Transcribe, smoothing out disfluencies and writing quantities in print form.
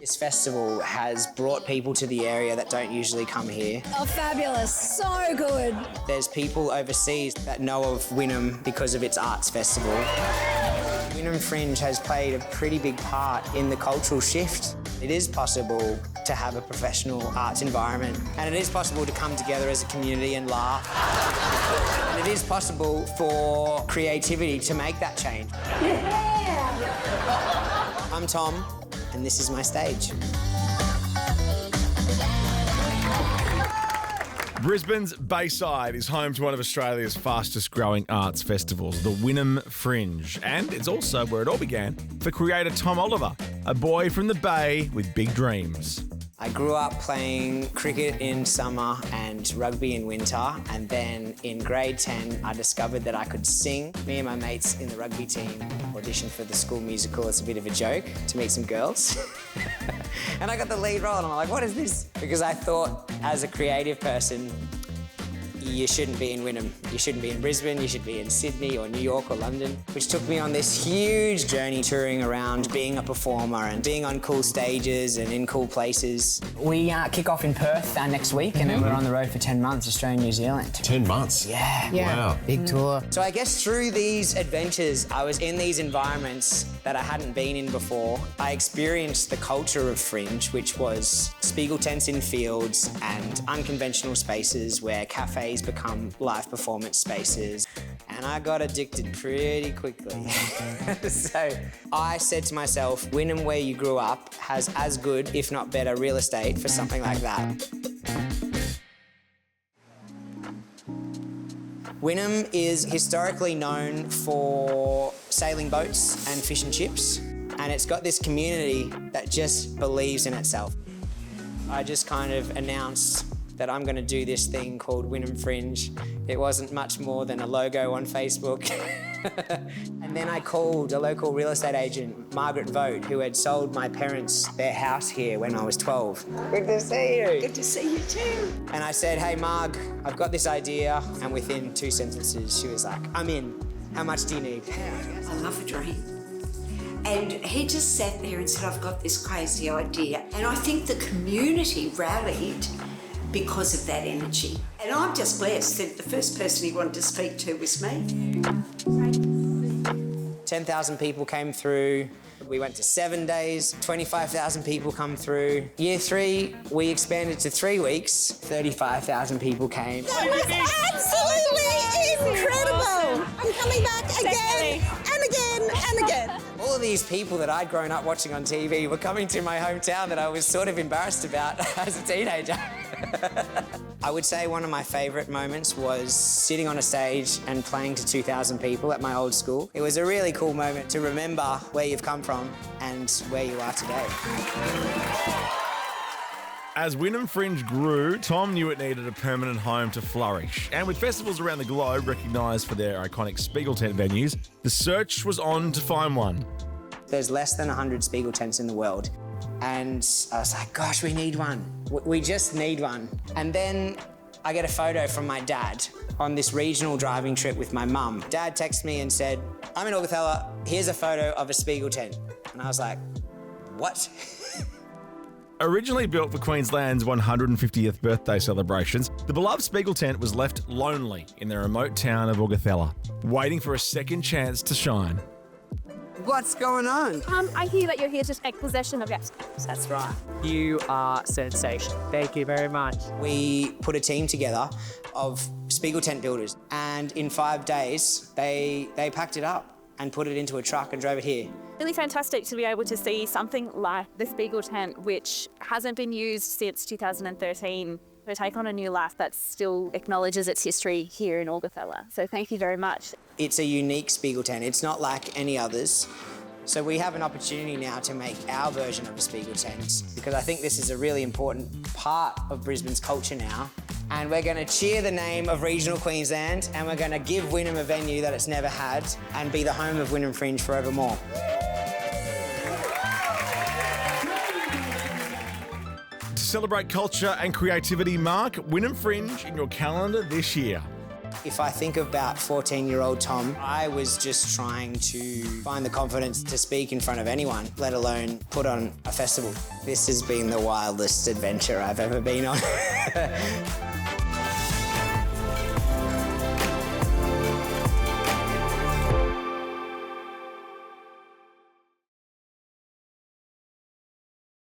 This festival has brought people to the area that don't usually come here. Oh, fabulous. So good. There's people overseas that know of Wynnum because of its arts festival. Wynnum Fringe has played a pretty big part in the cultural shift. It is possible to have a professional arts environment, and it is possible to come together as a community and laugh. And it is possible for creativity to make that change. Yeah. I'm Tom, and this is my stage. Brisbane's Bayside is home to one of Australia's fastest growing arts festivals, the Wynnum Fringe. And it's also where it all began for creator Tom Oliver, a boy from the Bay with big dreams. I grew up playing cricket in summer and rugby in winter, and then in grade 10 I discovered that I could sing. Me and my mates in the rugby team auditioned for the school musical as a bit of a joke to meet some girls. And I got the lead role and I'm like, what is this? Because I thought as a creative person, you shouldn't be in Wynnum. You shouldn't be in Brisbane, you should be in Sydney or New York or London, which took me on this huge journey touring around being a performer and being on cool stages and in cool places. We kick off in Perth next week and then we're on the road for 10 months, Australia, New Zealand. 10 months? Yeah. Wow. Big tour. So I guess through these adventures, I was in these environments that I hadn't been in before. I experienced the culture of Fringe, which was Spiegeltents in fields and unconventional spaces where cafes become live performance spaces. And I got addicted pretty quickly. So I said to myself, Wynnum, where you grew up, has as good, if not better, real estate for something like that. Wynnum is historically known for sailing boats and fish and chips, and it's got this community that just believes in itself. I just kind of announced that I'm going to do this thing called Wynnum Fringe. It wasn't much more than a logo on Facebook. And then I called a local real estate agent, Margaret Vogt, who had sold my parents their house here when I was 12. Good to see you. Good to see you too. And I said, hey, Marg, I've got this idea. And within 2 sentences, she was like, I'm in. How much do you need? I love a dream. And he just sat there and said, I've got this crazy idea. And I think the community rallied because of that energy. And I'm just blessed that the first person he wanted to speak to was me. 10,000 people came through. We went to 7 days, 25,000 people come through. Year 3, we expanded to 3 weeks, 35,000 people came. That was absolutely incredible. I'm coming back again and again and again. All of these people that I'd grown up watching on TV were coming to my hometown that I was sort of embarrassed about as a teenager. I would say one of my favourite moments was sitting on a stage and playing to 2,000 people at my old school. It was a really cool moment to remember where you've come from and where you are today. As Wynnum Fringe grew, Tom knew it needed a permanent home to flourish. And with festivals around the globe recognised for their iconic Spiegeltent venues, the search was on to find one. There's less than 100 Spiegeltents in the world. And I was like, gosh, we need one. We just need one. And then I get a photo from my dad on this regional driving trip with my mum. Dad texted me and said, I'm in Augathella, here's a photo of a Spiegeltent. And I was like, what? Originally built for Queensland's 150th birthday celebrations, the beloved Spiegeltent was left lonely in the remote town of Augathella, waiting for a second chance to shine. What's going on? I hear that you're here to take possession of your space. That's right. You are sensational. Thank you very much. We put a team together of Spiegeltent builders, and in 5 days, they packed it up and put it into a truck and drove it here. Really fantastic to be able to see something like the Spiegeltent, which hasn't been used since 2013, to take on a new life that still acknowledges its history here in Augathella. So thank you very much. It's a unique Spiegeltent. It's not like any others. So we have an opportunity now to make our version of a Spiegeltent, because I think this is a really important part of Brisbane's culture now. And we're going to cheer the name of regional Queensland, and we're going to give Wynnum a venue that it's never had and be the home of Wynnum Fringe forevermore. To celebrate culture and creativity, mark Wynnum Fringe in your calendar this year. If I think about 14-year-old Tom, I was just trying to find the confidence to speak in front of anyone, let alone put on a festival. This has been the wildest adventure I've ever been on.